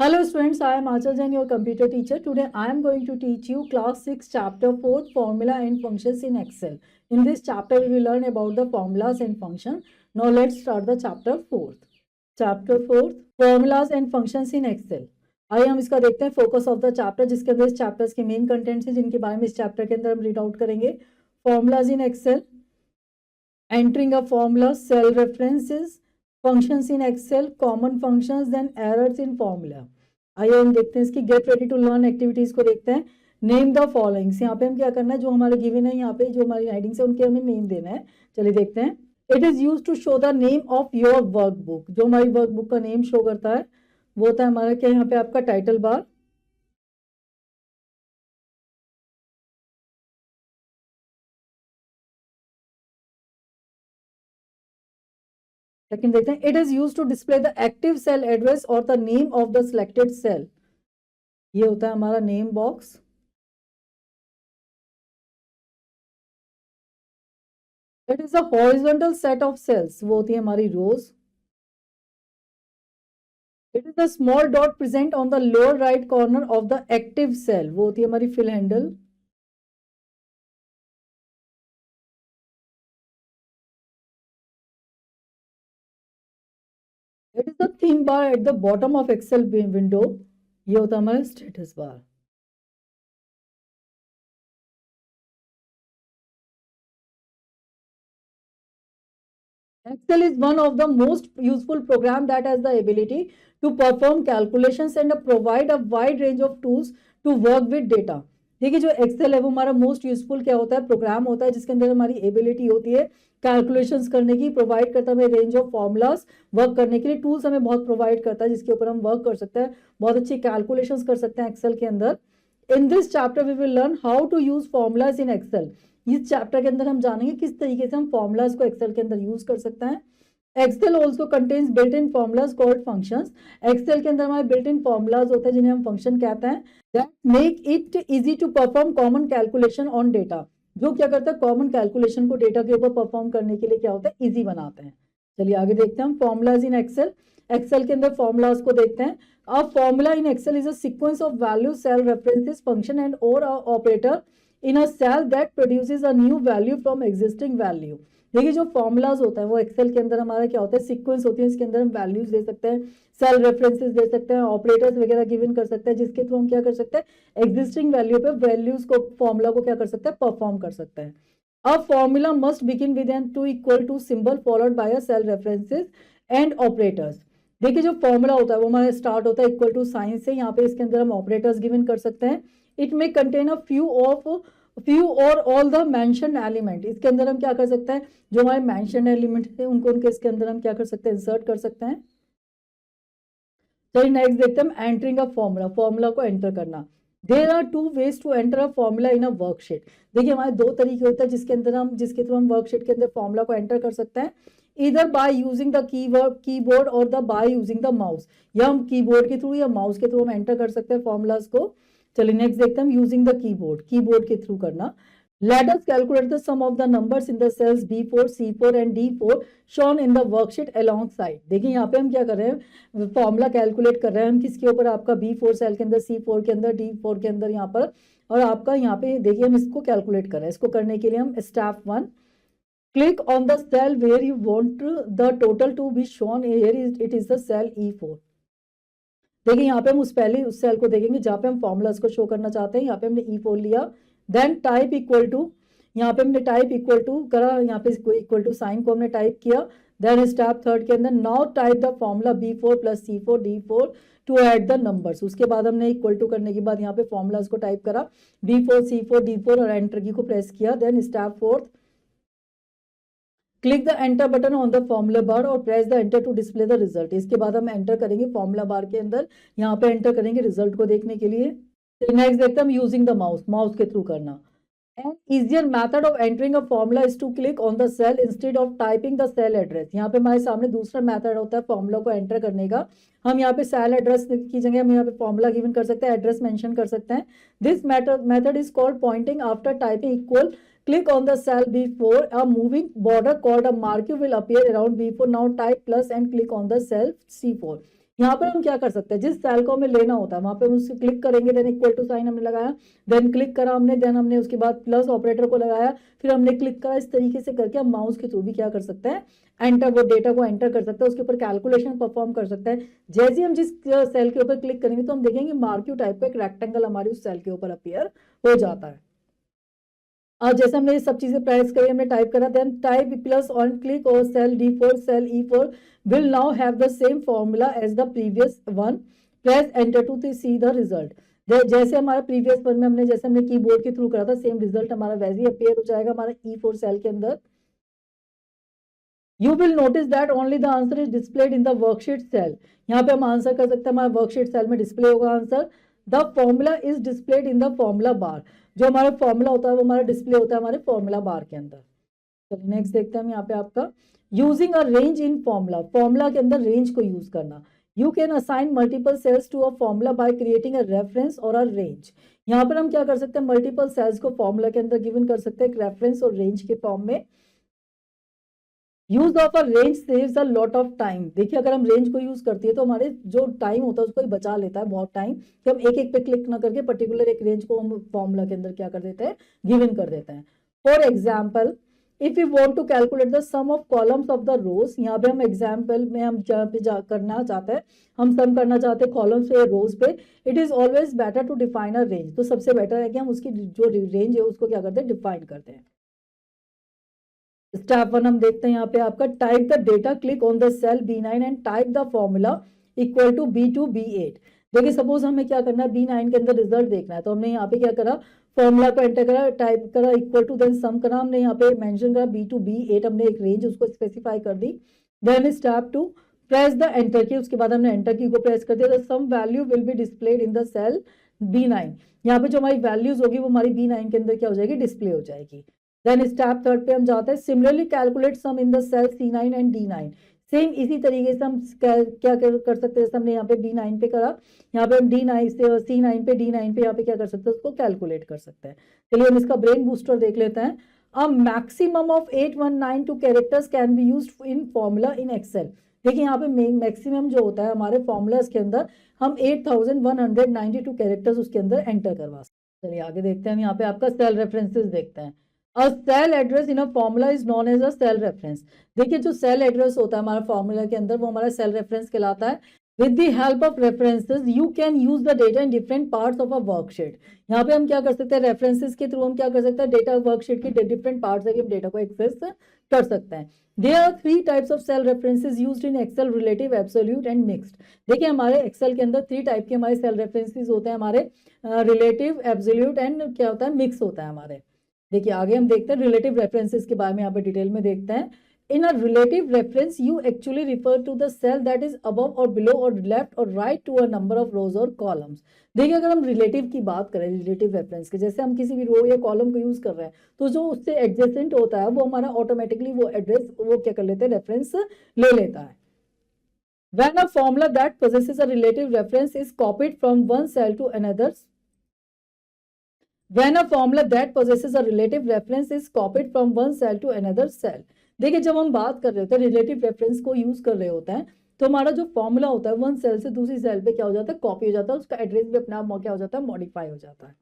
Hello students, I am Achal Jain, your computer teacher. Today I am going to teach you class 6 chapter 4 formula and functions in Excel. In this chapter we will learn about the formulas and function. Now let's start the chapter 4th. Chapter 4th formulas and functions in Excel. आइए हम इसका देखते हैं focus of the chapter, जिसके अंदर इस chapters के main contents हैं जिनके बारे में इस चैप्टर के अंदर हम रीड आउट करेंगे. Formulas in Excel, entering a formula, cell references, functions in Excel, common functions, then errors in formula. आइए हम देखते हैं इसकी get ready to learn activities को देखते हैं. नेम द फॉलोइंग्स, यहाँ पे हम क्या करना है, जो हमारे गिवन है यहाँ पे जो हमारी हेडिंग्स है उनके हमें नेम देना है. चलिए देखते हैं. It is use to show the name of your workbook. जो हमारी वर्कबुक का नेम शो करता है वो होता है हमारा क्या, यहाँ पे आपका टाइटल बार. सेकंड देखते हैं. It is use to display the active cell address और the name of the selected cell. ये होता है हमारा name box. It is a horizontal set of cells, वो होती है हमारी rows. It is a small dot present on the lower right corner of the active cell, वो होती है हमारी fill handle. It is the theme bar at the bottom of Excel window, ये होता है हमारा status bar. Excel is one of the most useful program that has the ability to perform calculations and provide a wide range of tools to work with data. देखिए जो Excel है वो हमारा most useful क्या होता है, programme होता है जिसके अंदर हमारी एबिलिटी होती है कैलकुलेशंस करने की, प्रोवाइड करता है हमें रेंज ऑफ फॉर्मूलाज वर्क करने के लिए, टूल्स हमें बहुत प्रोवाइड करता है जिसके ऊपर हम वर्क कर सकते हैं, बहुत अच्छी कैलकुलेशंस कर सकते हैं एक्सेल के अंदर. In this chapter we will learn how to use formulas in Excel. इस चैप्टर के अंदर हम जानेंगे किस तरीके से हम फॉर्मूलाज को एक्सेल के अंदर यूज कर सकते हैं. Excel also contains built in formulas called functions. Excel के अंदर हमारे बिल्ट इन फॉर्मूलाज होते हैं जिन्हें हम फंक्शन कहते हैं. That make it easy to perform common calculation on data. जो क्या करता है, कॉमन कैलकुलेशन को डेटा के ऊपर परफॉर्म करने के लिए क्या होता है, इजी बनाते हैं. चलिए आगे देखते हैं हम फॉर्मूलाज इन एक्सेल. एक्सेल के अंदर फॉर्मूलाज को देखते हैं. A formula in Excel is a sequence of value, cell references, function and और operator in a cell that produces a new value from existing value. देखिए जो फॉर्मूलाज होता है वो एक्सेल के अंदर हमारा क्या होता है, सीक्वेंस होती है. इसके अंदर हम वैल्यूज दे सकते हैं, सेल रेफरेंसेस दे सकते हैं, ऑपरेटर्स वगैरह गिवन कर सकते हैं जिसके थ्रू हम क्या कर सकते हैं, एग्जिस्टिंग वैल्यू पे वैल्यूज को, फॉर्मूला को क्या कर सकते हैं, परफॉर्म कर सकते हैं. A formula must begin with an to equal to symbol followed by a cell references and operators. देखिए जो फॉर्मूला होता है वो हमारा स्टार्ट होता है इक्वल टू साइन से. यहाँ पे इसके अंदर हम ऑपरेटर्स गिवन कर सकते हैं. It may contain a few और ऑल द मेंशन एलिमेंट. इसके अंदर हम क्या कर सकते हैं, जो हमारे मेंशन एलिमेंट है उनको उनके इसके अंदर हम क्या कर सकते हैं, इंसर्ट कर सकते हैं. चलिए नेक्स्ट देखते हैं हम एंटरिंग अ फॉर्मूला. फॉर्मूला को एंटर करना. There are two ways to enter a formula in a worksheet. देखिए हमारे दो तरीके होते हैं जिसके थ्रू हम वर्कशीट के अंदर फॉर्मूला को एंटर कर सकते हैं. इधर बाय यूजिंग द कीबोर्ड और the by using the mouse. या हम कीबोर्ड के थ्रू या माउस के थ्रू हम एंटर कर सकते हैं फॉर्मूलाज को. चलिए नेक्स्ट देखते हैं हम यूजिंग द कीबोर्ड के थ्रू करना. Let us calculate the sum of the numbers in the cells B4, C4 and D4 shown in the worksheet alongside. देखिए यहाँ पे हम क्या कर रहे हैं, फॉर्मूला कैलकुलेट कर रहे हैं हम किसके ऊपर, आपका B4 सेल के अंदर, C4 के अंदर, D4 के अंदर यहाँ पर, और आपका यहाँ पे देखिए हम इसको कैलकुलेट कर रहे हैं. इसको करने के लिए हम step 1 click on the cell where you want the total to be shown. Here it is the cell E4. देखिए यहाँ पे हम उस सेल को देखेंगे जहाँ पे हम फॉर्मूलाज को शो करना चाहते हैं. यहाँ पे हमने E4 लिया. देन टाइप इक्वल टू, यहाँ पे हमने टाइप इक्वल टू करा, यहाँ पे इक्वल टू साइन को हमने टाइप किया. देन स्टेप 3 के अंदर now type the formula B4 plus C4 D4 to add the numbers. उसके बाद हमने इक्वल टू करने के बाद यहाँ पे फॉर्मूलाज को टाइप करा B4 C4 D4 और एंटर की को प्रेस किया. Then step 4 click the enter button on the formula bar और press the enter to display the result. इसके बाद हम एंटर करेंगे फॉर्मूला बार के अंदर, यहाँ पे एंटर करेंगे रिजल्ट को देखने के लिए. नेक्स्ट देखते हैं हम यूजिंग द माउस के थ्रू करना. An easier method of entering a formula is to click on the cell instead of typing the cell address. यहाँ पे हमारे सामने दूसरा मेथड होता है फॉर्मूला को एंटर करने का. हम यहाँ पे सेल एड्रेस की जगह हम यहाँ पे फॉर्मूला गिवन कर सकते हैं, एड्रेस मेंशन कर सकते हैं. This method is called pointing. After typing equal, click on the cell B4. A moving border called a marquee will appear around B4. Now type plus and click on the cell C4. यहाँ पर हम क्या कर सकते हैं, जिस cell को हमें लेना होता है वहां पे हम उससे क्लिक करेंगे, देन इक्वल टू साइन हमने लगाया, देन क्लिक करा हमने, देन हमने उसके बाद प्लस ऑपरेटर को लगाया, फिर हमने क्लिक करा। इस तरीके से करके हम माउस के थ्रू भी क्या कर सकते हैं, एंटर, वो डेटा को एंटर कर सकते हैं, उसके ऊपर कैलकुलेशन परफॉर्म कर सकते हैं। जैसे ही हम जिस सेल के ऊपर क्लिक करेंगे तो हम देखेंगे मार्क्यू टाइप का एक रेक्टेंगल हमारे उस सेल के ऊपर अपीयर हो जाता है। और जैसे हमने ये सब चीजें प्रेस करी, हमने टाइप करा, then type plus on click और cell D4 cell E4 will now have the same formula as the previous one, press enter to see the result। जैसे हमारा प्रीवियस वन में हमने जैसे हमने कीबोर्ड के थ्रू करा था, सेम रिजल्ट हमारा वैसे ही अपीयर हो जाएगा हमारा E4 सेल के अंदर। You will notice that only the answer is displayed in the worksheet cell। यहाँ पे हम आंसर कर सकते हैं, हमारा वर्कशीट सेल में डिस्प्ले होगा answer. The formula is displayed in the formula बार। जो हमारा फॉर्मूला होता है वो हमारा डिस्प्ले होता है हमारे फॉर्मूला बार के अंदर। चलिए नेक्स्ट देखते हैं हम यहाँ पे आपका using a range in formula. Formula के अंदर रेंज को यूज करना। You can assign multiple cells to a formula by creating a reference और अ रेंज। यहाँ पर हम क्या कर सकते हैं, मल्टीपल सेल्स को फॉर्मूला के अंदर गिवन कर सकते हैं एक रेफरेंस और रेंज के फॉर्म में। Use of a range saves a lot of time. देखिए अगर हम रेंज को यूज करती है तो हमारे जो टाइम होता है उसको ही बचा लेता है बहुत टाइम, कि हम एक एक पे क्लिक ना करके पर्टिकुलर एक रेंज को हम फॉर्मूला के अंदर क्या कर देते हैं, गिवन कर देते हैं। For example if you want to calculate the sum of columns of the rows, यहाँ पे हम एग्जाम्पल में हम जहाँ पे करना चाहते हैं, हम सम करना चाहते हैं कॉलम्स पे रोज पे, it is always better to define a range. तो सबसे बेटर है कि हम उसकी जो रेंज है उसको क्या करते हैं, डिफाइन करते हैं। स्टेप 1 हम देखते हैं यहाँ पे आपका type the data, click on the cell B9 and type the formula equal to B2 B8। देखिए सपोज हमें क्या करना है, B9 के अंदर रिजल्ट देखना है, तो हमने यहाँ पे क्या करा, फॉर्मूला को एंटर करा, टाइप करा इक्वल टू, देन सम करा, हमने यहाँ पे मेंशन करा B2 B8, हमने एक रेंज उसको स्पेसिफाई कर दी। Then step 2 press the enter key, उसके बाद हमने एंटर की को प्रेस कर दिया, sum value will be displayed in the cell B9। यहाँ पे जो हमारी वैल्यूज होगी वो हमारी B9 के अंदर क्या हो जाएगी, डिस्प्ले हो जाएगी। देन स्टेप 3 पे हम जाते हैं, similarly calculate sum in the cell C9 and D9। Same इसी तरीके से हम क्या कर सकते हैं, हमने यहाँ पे B9 पे करा, यहाँ पे हम D9 से C9 पे D9 पे यहाँ पे क्या कर सकते हैं, उसको कैलकुलेट कर सकते हैं। चलिए हम इसका ब्रेन बूस्टर देख लेते हैं। A maximum of 8192 characters can be used in formula in Excel. देखिए यहाँ पे मैक्सिमम जो होता है हमारे फॉर्मूलाज के अंदर, हम 8192 कैरेक्टर्स उसके अंदर एंटर करवा सकते हैं। चलिए आगे देखते हैं हम यहाँ पे आपका सेल रेफरेंसेस देखते हैं। A cell address in a formula is known as a cell reference। देखिए जो सेल एड्रेस होता है हमारा फॉर्मूला के अंदर वो हमारा सेल रेफरेंस कहलाता है। With the help of references you can use the data in different parts of a worksheet। यहाँ पे हम क्या कर सकते हैं, रेफरेंसेस के थ्रू हम क्या कर सकते हैं, डेटा वर्कशीट की डिफरेंट पार्ट्स है हम डेटा को एक्सेस कर सकते हैं। There are 3 types of cell references used in Excel: relative, absolute and mixed। देखिए हमारे एक्सेल के अंदर 3 टाइप के हमारे सेल रेफरेंसेस होते हैं, हमारे रिलेटिव, एब्सोल्यूट एंड क्या होता है, मिक्स होता है हमारे। देखिए आगे हम देखते हैं रिलेटिव रेफरेंसेस के बारे में, यहाँ पे डिटेल में देखते हैं। In a relative reference you actually refer to the cell that is above or below or left or right to a number of rows or columns. देखिए अगर हम रिलेटिव की बात करें, रिलेटिव रेफरेंस के, जैसे हम किसी भी रो या कॉलम को यूज कर रहे हैं तो जो उससे एडजेसेंट होता है वो हमारा ऑटोमेटिकली वो एड्रेस वो क्या कर लेते हैं, रेफरेंस ले लेता है। When a formula that possesses a relative reference is copied from one cell to another, when a formula that possesses a relative reference is copied from one cell to another cell। देखिए जब हम बात कर रहे होते हैं relative reference को use कर रहे होते हैं तो हमारा जो फॉर्मूला होता है वन सेल से दूसरी सेल पे क्या हो जाता है, कॉपी हो जाता है, उसका एड्रेस भी अपने आप क्या हो जाता है, मॉडिफाई हो जाता है।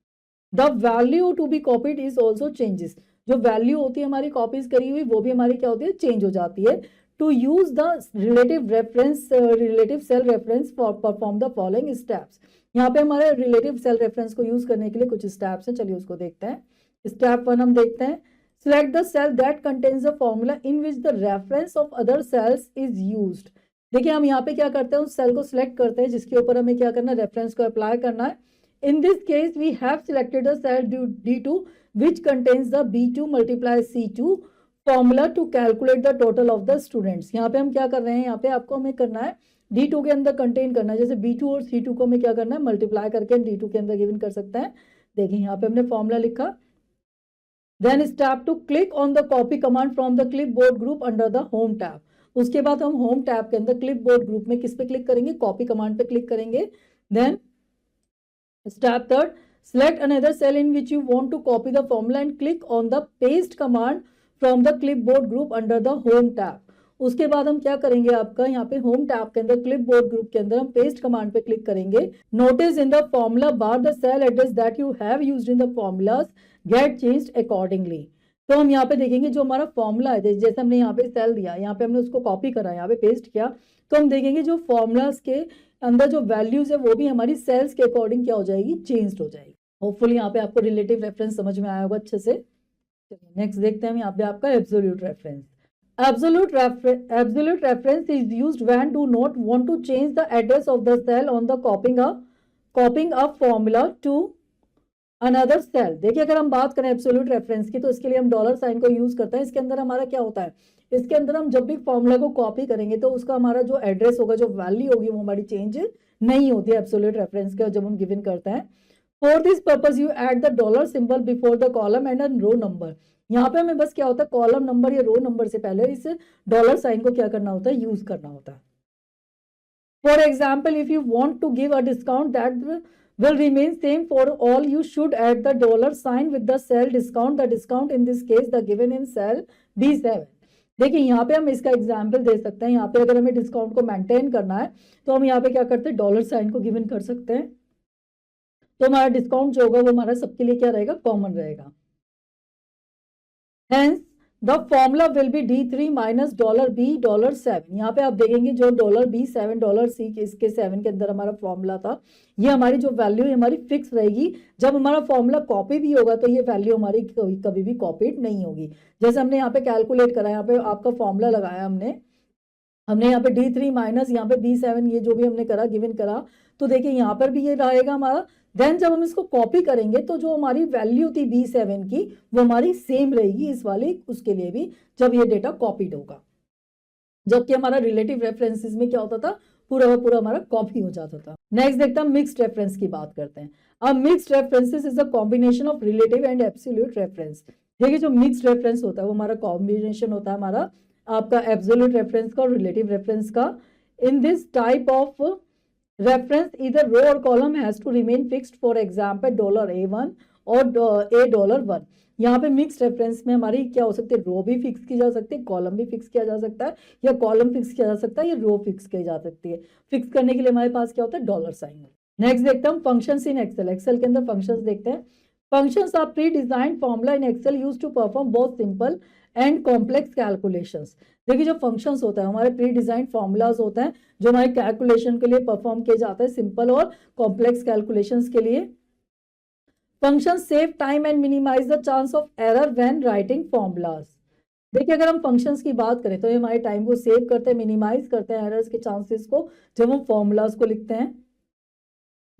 The value to be copied is also changes. जो वैल्यू होती है हमारी कॉपीज करी हुई वो भी हमारी क्या होती है, चेंज हो जाती है। To use the relative reference, relative cell reference for perform the following steps. यहाँ पे हमारे रिलेटिव सेल रेफरेंस को यूज करने के लिए कुछ स्टेप्स हैं, चलिए उसको देखते हैं। स्टेप 1 हम देखते हैं, select the cell that contains the formula in which the reference of other cells is used. देखिए हम यहाँ पे क्या करते हैं, उस सेल को सिलेक्ट करते हैं जिसके ऊपर हमें क्या करना है, रेफरेंस को अप्लाई करना है। In this case, we have selected the cell D2 which contains the B2 multiply C2 formula to calculate the total of the students। यहाँ पे हम क्या कर रहे हैं, यहाँ पे आपको हमें करना है D2 के अंदर कंटेन करना है, जैसे B2 और C2 को हमें क्या करना है, मल्टीप्लाई करके हम D2 के अंदर गिवन कर सकते हैं। देखिए यहाँ पे हमने फॉर्मूला लिखा। Then step 2 click on the copy command from the clipboard group under the home tab. उसके बाद हम होम टैब के अंदर क्लिपबोर्ड ग्रुप में किस पे क्लिक करेंगे, कॉपी कमांड पे क्लिक करेंगे। Then Step 3 select another cell in which you want to copy the formula and click on the paste command from the clipboard group under the home tab। उसके बाद हम क्या करेंगे, आपका यहाँ पे होम टैब के अंदर क्लिपबोर्ड ग्रुप के अंदर हम पेस्ट कमांड पे क्लिक करेंगे। Notice in the formula bar the cell address that you have used in the formulas get changed accordingly. तो हम यहाँ पे देखेंगे जो हमारा फॉर्मूला है, जैसे हमने यहाँ पे सेल दिया, यहाँ पे हमने उसको कॉपी करा, यहाँ पे पेस्ट किया, तो हम देखेंगे जो फॉर्मूलाज के अंदर जो वैल्यूज है वो भी हमारी सेल्स के अकॉर्डिंग क्या हो जाएगी, चेंज हो जाएगी। होपफुली यहाँ पे आपको रिलेटिव रेफरेंस समझ में आया होगा अच्छे से। नेक्स्ट देखते हैं यहाँ पे आपका absolute reference. Absolute reference is used when do not want to change the address of the cell on the copying a formula to another cell। देखिए अगर हम बात करें एब्सोल्यूट रेफरेंस की, तो इसके लिए हम डॉलर साइन को यूज करते हैं। इसके अंदर हमारा क्या होता है, इसके अंदर हम जब भी फॉर्मूला को कॉपी करेंगे तो उसका हमारा जो एड्रेस होगा, जो वैल्यू होगी, वो हमारी चेंज नहीं होती है एब्सोल्यूट रेफरेंस का जब हम गिवन करते हैं। For this purpose you add the dollar symbol before the column and a row number. यहाँ पे हमें बस क्या होता है, कॉलम नंबर या रो नंबर से पहले इस डॉलर साइन को क्या करना होता है, यूज करना होता है। For example if you want to give a discount that will remain same for all, you should add the dollar sign with the cell discount, the discount in this case the given in cell B7। देखिए यहाँ पे हम इसका example दे सकते हैं। यहाँ पे अगर हमें डिस्काउंट को मेंटेन करना है तो हम यहाँ पे क्या करते हैं, डॉलर साइन को गिवन कर सकते हैं, तो हमारा डिस्काउंट जो होगा वो हमारा सबके लिए क्या रहेगा, कॉमन रहेगा। Hence the formula will be D3 minus $B$7। यहाँ पे आप देखेंगे जो $B7 $C इसके 7 के अंदर हमारा फॉर्मूला था, ये हमारी जो वैल्यू हमारी फिक्स रहेगी। जब हमारा फॉर्मूला कॉपी भी होगा तो ये वैल्यू हमारी कभी भी कॉपीड नहीं होगी। जैसे हमने यहाँ पे कैलकुलेट करा, यहाँ पे आपका फॉर्मूला लगाया हमने यहाँ पे D3 माइनस यहाँ पे B7, ये जो भी हमने करा गिवन करा, तो देखिए यहाँ पर भी ये रहेगा हमारा। देन जब हम इसको कॉपी करेंगे तो जो हमारी वैल्यू थी B7 की वो हमारी सेम रहेगी इस वाली उसके लिए भी, जब ये डेटा कॉपीड होगा। जबकि हमारा रिलेटिव रेफरेंसेस में क्या होता था, पूरा का पूरा हमारा कॉपी हो जाता था। नेक्स्ट देखते हैं मिक्स्ड रेफरेंस की बात करते हैं। अब mixed references is a combination of relative and absolute reference. देखिए जो मिक्स्ड रेफरेंस होता है वो हमारा कॉम्बिनेशन होता है हमारा आपका एब्सोल्यूट रेफरेंस का और रिलेटिव रेफरेंस का। In this type of reference either row or column has to remain fixed, for example $A1 और $1। यहाँ पे मिक्स रेफरेंस में हमारी क्या हो सकती है, रो भी फिक्स की जा सकती है, कॉलम भी फिक्स किया जा सकता है, या कॉलम फिक्स किया जा सकता है, या रो फिक्स की जा सकती है। फिक्स करने के लिए हमारे पास क्या होता है, डॉलर साइन। नेक्स्ट देखते हैं फंक्शंस इन एक्सेल। एक्सेल के अंदर फंक्शंस देखते हैं। Functions are predesigned formula in Excel used to perform both simple and complex calculations. देखिए जो फंक्शंस होता है हमारे प्री डिजाइंड फॉर्मूलाज होते हैं जो हमारे कैलकुलेशन के लिए परफॉर्म किए जाते हैं, सिंपल और कॉम्प्लेक्स कैलकुलेशंस के लिए। Function save time and minimise the chance of error when writing formulas. देखिए अगर हम फंक्शंस की बात करें तो ये हमारे टाइम को सेव करते हैं, मिनिमाइज करते हैं एरर्स के चांसेस को जब हम फॉर्मूलाज को लिखते हैं।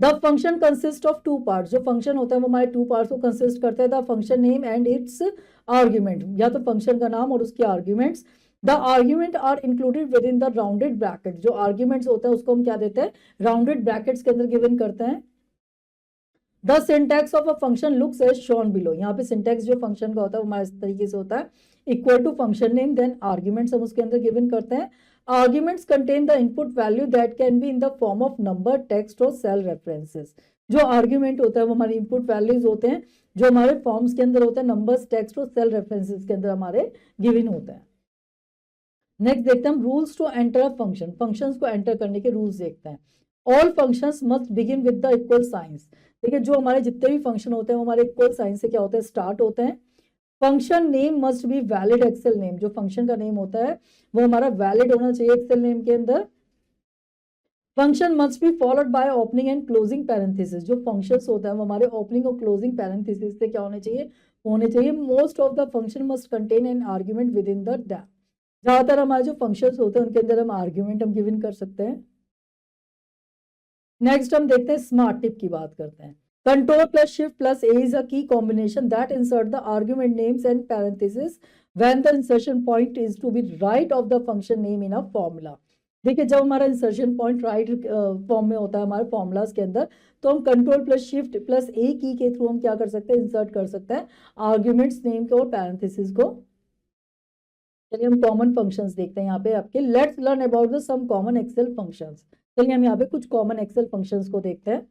The function consist of two parts. जो फंक्शन होता है वो हमारे टू पार्ट्स को कंसिस्ट करता है, the function name and its argument, या तो फंक्शन का नाम और उसके arguments. The argument are included within the rounded bracket. जो आर्ग्यूमेंट्स होता है उसको हम क्या देते हैं, राउंडेड ब्रैकेट्स के अंदर गिवन करते हैं। The syntax of a function looks as shown below. यहाँ पे सिंटैक्स जो फंक्शन का होता है वो हमारे इस तरीके से होता है, equal to function name then arguments हम उसके अंदर गिवन करते हैं। Arguments contain the input value that can be in the form of number, text और सेल रेफरेंसेस। जो आर्ग्यूमेंट होता है वो हमारे इनपुट वैल्यूज होते हैं जो हमारे फॉर्म्स के अंदर होते हैं, नंबर्स, टेक्स्ट और सेल रेफरेंसेस के अंदर हमारे गिवन होते हैं। नेक्स्ट देखते हैं हम rules to enter a function. Functions को एंटर करने के रूल्स देखते हैं। All functions must begin with the equal signs. देखिए जो हमारे जितने भी फंक्शन होते हैं वो हमारे इक्वल साइन से क्या होते हैं, स्टार्ट होते हैं। Function name must be valid Excel name. जो फंक्शन का नेम होता है वो हमारा वैलिड होना चाहिए एक्सेल नेम के अंदर। Function must be followed by opening and closing parenthesis. जो फंक्शंस होता है वो हमारे ओपनिंग और क्लोजिंग पैरेंथेसिस से क्या होने चाहिए। Most of the function must contain an argument with in the that. ज्यादातर हमारे जो फंक्शंस होते हैं उनके अंदर हम आर्ग्यूमेंट हम गिवन कर सकते हैं। नेक्स्ट हम देखते हैं स्मार्ट टिप की बात करते हैं। Control plus shift plus A is a key combination that insert the argument names and parenthesis when the insertion point is to be right of the function name in a formula. देखिए जब हमारा insertion point right form में होता है हमारे formulas के अंदर, तो हम कंट्रोल प्लस शिफ्ट प्लस ए की के थ्रू हम क्या कर सकते हैं, इंसर्ट कर सकते हैं आर्ग्यूमेंट्स नेम को और पैरेंथेसिस को। चलिए हम कॉमन फंक्शंस देखते हैं यहाँ पे आपके। Let's learn about the some common Excel functions. चलिए हम यहाँ पे कुछ कॉमन एक्सेल फंक्शंस को देखते हैं।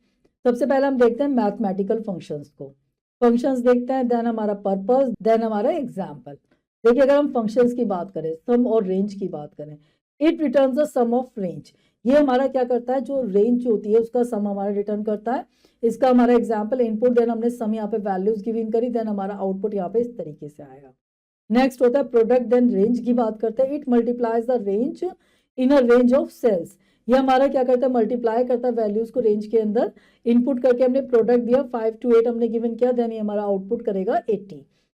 सबसे पहले हम देखते हैं मैथमेटिकल फंक्शंस को। फंक्शंस देखते हैं, देन हमारा पर्पस, देन हमारा एग्जाम्पल। देखिए अगर हम फंक्शंस की बात करें, सम और रेंज की बात करें, it returns the sum of range. ये हमारा क्या करता है, जो रेंज होती है उसका सम हमारा रिटर्न करता है। इसका हमारा एग्जाम्पल इनपुट, देन हमने सम यहाँ पे वैल्यूज गिवन करी, देन हमारा आउटपुट यहाँ पे इस तरीके से आएगा। नेक्स्ट होता है प्रोडक्ट, देन रेंज की बात करते हैं। It multiplies the range in a range of cells. ये हमारा क्या करता है, मल्टीप्लाई करता है वैल्यूज को रेंज के अंदर। इनपुट करके हमने प्रोडक्ट दिया 5 to 8 हमने गिवन किया, देन ये हमारा आउटपुट करेगा 80।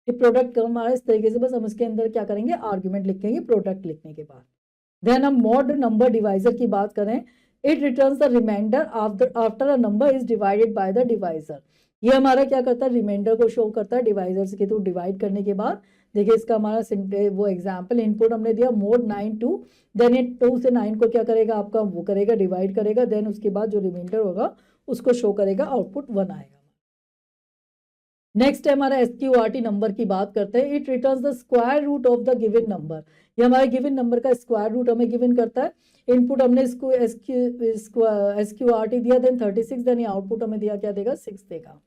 ये प्रोडक्ट हमारा इस तरीके से, बस हम इसके अंदर क्या करेंगे, आर्ग्यूमेंट लिखेंगे प्रोडक्ट लिखने के बाद। देन हम मॉड नंबर डिवाइजर की बात करें, it returns the reminder after a number is divided by the divisor. ये हमारा क्या करता है, रिमाइंडर को शो करता है डिवाइजर्स के थ्रू डिवाइड करने के बाद। देखिए इसका हमारा वो एग्जाम्पल, इनपुट हमने दिया मोड 9 2, देन ये 2 से 9 को क्या करेगा आपका, वो करेगा डिवाइड करेगा, देन उसके बाद जो रिमाइंडर होगा उसको शो करेगा, आउटपुट 1 आएगा। नेक्स्ट है हमारा SQRT नंबर की बात करते हैं। It returns the square root of the given number. ये हमारे गिवन नंबर का स्क्वायर रूट हमें गिवन करता है। इनपुट हमने इसको SQRT दिया, देन 36, देन ये आउटपुट हमें दिया क्या देगा, 6 देगा।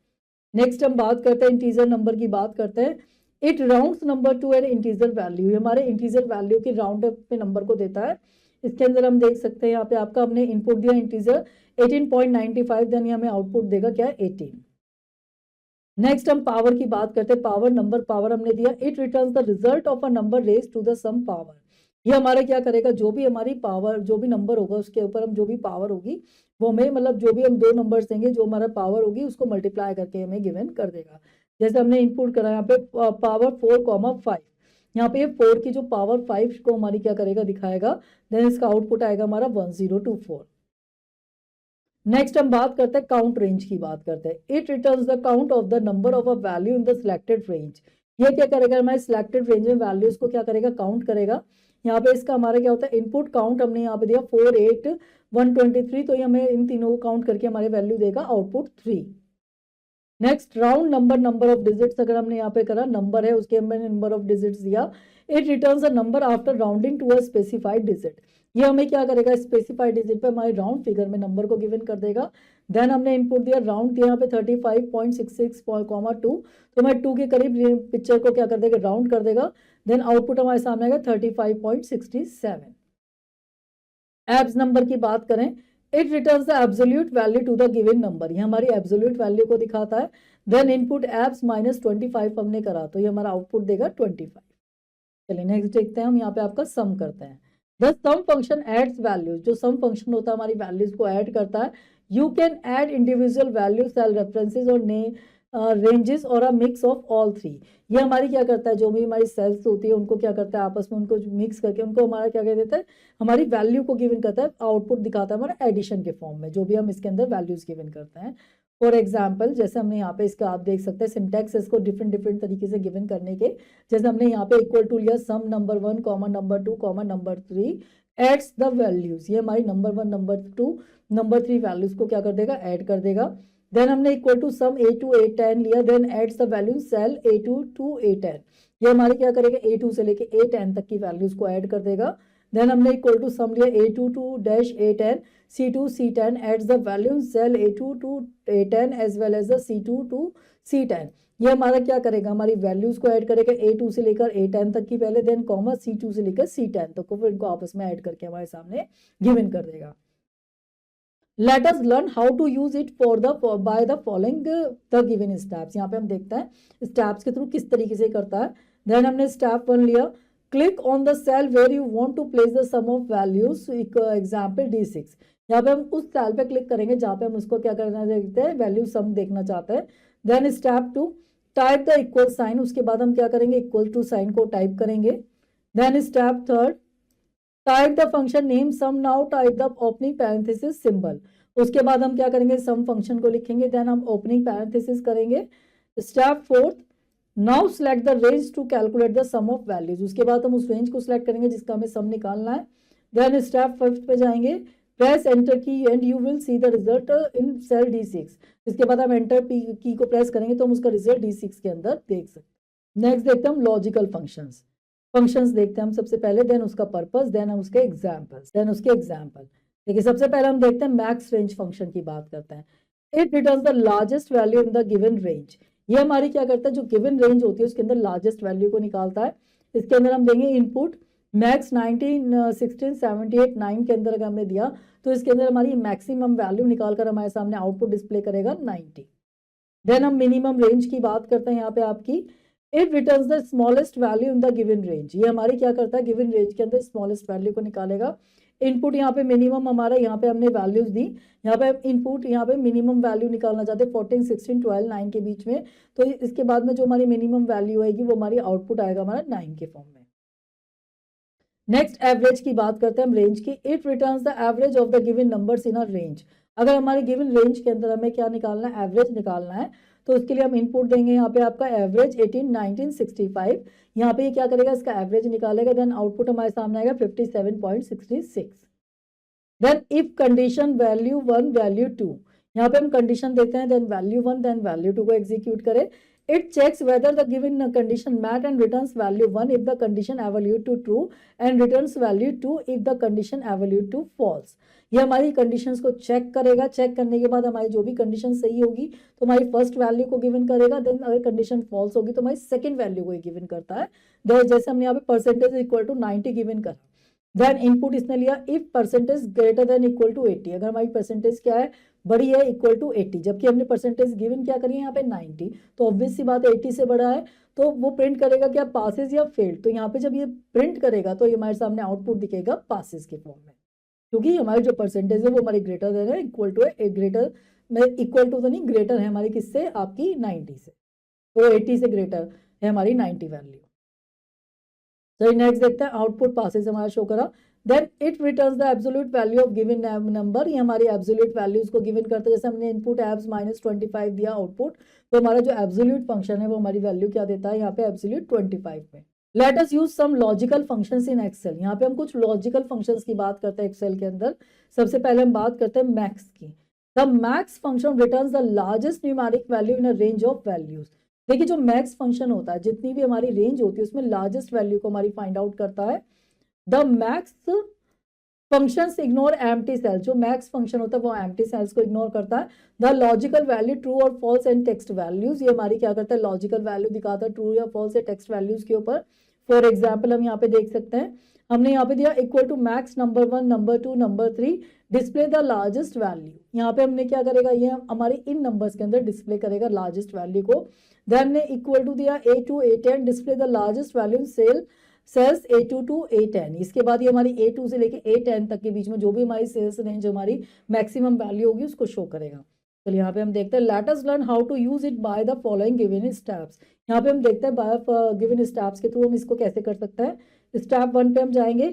नेक्स्ट हम बात करते हैं इंटीजर नंबर की बात करते हैं। It rounds number two N integer value. हमारे इंटीजर वैल्यू की राउंड पे नंबर को देता है। इसके अंदर हम देख सकते हैं यहाँ पे आपका हमने इनपुट दिया इंटीजर 18.95, देन ये हमें आउटपुट देगा क्या, 18। नेक्स्ट हम पावर की बात करते हैं। पावर नंबर, पावर हमने दिया, it returns the result of a number raise to the some power. ये हमारा क्या करेगा, जो भी हमारी पावर, जो भी नंबर होगा उसके ऊपर हम जो भी पावर होगी वो हमें, मतलब जो भी हम दो नंबर्स देंगे, जो हमारा पावर होगी उसको मल्टीप्लाई करके हमें गिवन कर देगा। जैसे हमने इनपुट करा यहाँ पे पावर 4,5, यहाँ पे 4 की जो पावर 5 को हमारी क्या करेगा, दिखाएगा, देन इसका आउटपुट आएगा हमारा 1024। नेक्स्ट हम बात करते हैं काउंट रेंज की बात करते हैं। It returns the count of the number of a value in the selected range. ये क्या करेगा, हमारे सिलेक्टेड रेंज में वैल्यूज को क्या करेगा, काउंट करेगा। यहाँ पे इसका हमारा क्या होता है, इनपुट काउंट हमने यहाँ पे दिया 4 8 123, तो ये हमें इन तीनों को काउंट करके हमारे वैल्यू देगा output 3। Next round number, number of digits अगर हमने यहाँ पे करा, नंबर है उसके हमने नंबर ऑफ डिजिट्स दिया। It returns a number after rounding to a specified digit. ये हमें क्या करेगा, स्पेसिफाइड डिजिट पे हमारे राउंड फिगर में नंबर को गिवन कर देगा। देन हमने इनपुट दिया राउंड दिया यहाँ पे 35.66,2, तो हमारे 2 के करीब पिक्चर को क्या कर देगा, राउंड कर देगा। देन आउटपुट हमारे सामने आएगा 35.67। एब्स नंबर की बात करें, it returns the absolute value to the given number. ये हमारी एब्सोल्यूट वैल्यू को दिखाता है। देन इनपुट एब्स -25 हमने करा, तो ये हमारा आउटपुट देगा 25। चलिए नेक्स्ट देखते हैं हम, यहाँ पे आपका सम करते हैं। The sum function adds values. जो सम फंक्शन होता है हमारी वैल्यूज को ऐड करता है। You can add individual value, cell references और रेंजेस और अ मिक्स ऑफ ऑल 3। ये हमारी क्या करता है, जो भी हमारी सेल्स होती है उनको क्या करता है, आपस में उनको मिक्स करके उनको हमारा क्या कह देता है, हमारी वैल्यू को गिवन करता है। आउटपुट दिखाता है हमारा एडिशन के फॉर्म में, जो भी हम इसके अंदर वैल्यूज गिवन करते हैं। फॉर एग्जाम्पल जैसे हमने यहाँ पे इसका आप देख सकते हैं सिंटैक्स इसको डिफरेंट डिफरेंट तरीके से गिवन करने के। जैसे हमने यहाँ पे इक्वल टू लिया sum number 1 comma number 2 comma number 3 adds the values. ये हमारी नंबर 1 नंबर 2 नंबर 3 वैल्यूज को क्या कर देगा, ऐड कर देगा। देन हमने equal to some A2 A10 लिया, then adds the value cell A2 to A10। ये हमारे क्या करेगा, A2 से लेके A10 तक की वैल्यूज को ऐड कर देगा। देन हमने इक्वल टू सम लिया A2 to -A10 C2 C10 adds the value cell A2 to A10 as well as the C2 to C10। ये हमारा क्या करेगा, हमारी वैल्यूज को ऐड करेगा A2 से लेकर A10 तक की पहले, देन कॉमा C2 से लेकर C10 तक को, फिर इनको आपस में ऐड करके हमारे सामने गिवन कर देगा। Let us learn how to use it for the by the following the given steps. यहाँ पे हम देखते हैं स्टेप्स के थ्रू किस तरीके से करता है। देन हमने स्टेप 1 लिया, click on the cell where you want to place the sum of values, example D6। यहाँ पे हम उस सेल पे क्लिक करेंगे जहाँ पे हम उसको क्या करना चाहते हैं, वैल्यू सम देखना चाहते हैं। Then step 2, type the equal sign. उसके बाद हम क्या करेंगे, इक्वल टू साइन को टाइप करेंगे। Then step 3, type the function name sum, now type the opening parenthesis symbol. उसके बाद हम क्या करेंगे, सम फंक्शन को लिखेंगे, देन हम ओपनिंग पैरेंथेसिस करेंगे। Step 4, now select the range to calculate the sum of values. उसके बाद हम उस रेंज को सिलेक्ट करेंगे जिसका हमें सम निकालना है। देन स्टेप 5 पे जाएंगे, press enter key and you will see the result in cell D6। इसके बाद हम एंटर की को प्रेस करेंगे तो हम उसका रिजल्ट D6 के अंदर देख सकते हैं। नेक्स्ट देखते हैं हम लॉजिकल फंक्शंस। फंक्शंस देखते हैं हम सबसे पहले, देन उसका पर्पस, देन हम उसके एग्जाम्पल्स, देन उसके एग्जाम्पल। देखिए सबसे पहले हम देखते हैं मैक्स रेंज फंक्शन की बात करते हैं। It returns the largest value in the given range. ये हमारी क्या करता है, जो गिवन रेंज होती है उसके अंदर लार्जेस्ट वैल्यू को निकालता है। इसके अंदर हम देंगे इनपुट मैक्स 19, 16, 78, 9 के अंदर अगर हमने दिया तो इसके अंदर हमारी मैक्सिमम वैल्यू निकाल कर हमारे सामने आउटपुट डिस्प्ले करेगा 90। देन हम मिनिमम रेंज की बात करते हैं यहाँ पे आपकी, it returns the smallest value in the given range. ये हमारी क्या करता है, गिवन रेंज के अंदर स्मॉलेस्ट वैल्यू को निकालेगा। इनपुट यहाँ पे मिनिमम हमारा, यहाँ पे हमने वैल्यूज दी, यहाँ पे इनपुट, यहाँ पे मिनिमम वैल्यू निकालना चाहते हैं 14, 16, 12, 9 के बीच में। तो इसके बाद में जो हमारी मिनिमम वैल्यू आएगी वो हमारी आउटपुट आएगा हमारा 9 के फॉर्म में। नेक्स्ट एवरेज की बात करते हैं हम रेंज की, it returns the average of the given numbers in a range. अगर हमारे गिवन रेंज के अंदर हमें क्या निकालना है, एवरेज निकालना है, तो उसके लिए हम इनपुट देंगे यहाँ पे आपका एवरेज 18, 19, 65। यहाँ पे क्या करेगा, इसका एवरेज निकालेगा, देन आउटपुट हमारे सामने आएगा 57.66। Then if condition value 1 value 2, यहाँ पे हम कंडीशन देते हैं, देन वैल्यू 1 देन वैल्यू 2 को एग्जीक्यूट करें। It checks whether the given condition met and returns value 1 if the condition evaluate to true and returns value 2 if the condition evaluate to false। ये हमारी conditions को check करेगा, check करने के बाद हमारी जो भी कंडीशन सही होगी तो हमारी फर्स्ट वैल्यू को गिवन करेगा, देन अगर कंडीशन फॉल्स होगी तो हमारी सेकंड वैल्यू को गिवन करता है। जैसे हमने यहाँ पे परसेंटेज इक्वल टू 90 गिवन करा, देन इनपुट इसने लिया if percentage greater than equal to 80, अगर हमारी परसेंटेज क्या है, बड़ी है, इक्वल टू 80, जबकि हमने परसेंटेज गिवन क्या करी है यहाँ पे 90, तो ऑब्वियस सी बात है 80 से बड़ा है तो वो प्रिंट करेगा क्या, पासेस या फेल्ड। तो यहाँ पे जब ये प्रिंट करेगा तो ये हमारे सामने आउटपुट दिखेगा पासेस के फॉर्म में, क्योंकि हमारी जो परसेंटेज है वो हमारी ग्रेटर देन है, इक्वल टू है, ग्रेटर में इक्वल टू तो नहीं, ग्रेटर है हमारी किससे, आपकी 90 से, तो 80 से ग्रेटर है हमारी 90 वैल्यू। तो नेक्स्ट देखते हैं, आउटपुट पासेस हमारा शो करा, then it returns the absolute value of given number. ये हमारी एब्सोल्यूट वैल्यूज को गिवन करता है, जैसे हमने इनपुट एब्स -25 दिया आउटपुट, तो हमारा जो एब्सोल्यूट फंक्शन है वो हमारी वैल्यू क्या देता है यहाँ पे, एब्सोल्यूट 25 में। Let us use some logical functions in Excel. यहाँ पे हम कुछ लॉजिकल फंक्शंस की बात करते हैं एक्सेल के अंदर। सबसे पहले हम बात करते हैं मैक्स की। The max function returns the largest numeric value in a range of values. देखिए जो मैक्स फंक्शन होता है, जितनी भी हमारी रेंज होती है उसमें लार्जेस्ट वैल्यू को हमारी फाइंड आउट करता है। The max functions ignore empty cells. जो मैक्स फंक्शन होता है वो एम्प्टी सेल्स को इग्नोर करता है। The logical value true or false and text values, ये हमारी क्या करता है, लॉजिकल वैल्यू दिखाता है ट्रू या फॉल्स या टेक्स्ट वैल्यूज के ऊपर। फॉर एग्जाम्पल हम यहाँ पे देख सकते हैं, हमने यहाँ पे दिया equal to max number 1, number 2, number 3, display the largest value. यहाँ पे हमने क्या करेगा, ये हमारे इन नंबर्स के अंदर डिस्प्ले करेगा लार्जेस्ट वैल्यू को। देन हमने इक्वल टू दिया A2, A10, display the largest value in cells A2 to A10। इसके बाद ये हमारी A2 से लेके A10 तक के बीच में जो भी हमारी सेल्स रेंज हमारी मैक्सिमम वैल्यू होगी उसको शो करेगा। तो यहाँ पे हम देखते हैं, let us learn how to use it by the following given steps. यहाँ पे हम देखते हैं बाय गिवन स्टेप्स के थ्रू हम इसको कैसे कर सकते हैं। स्टेप 1 पे हम जाएंगे,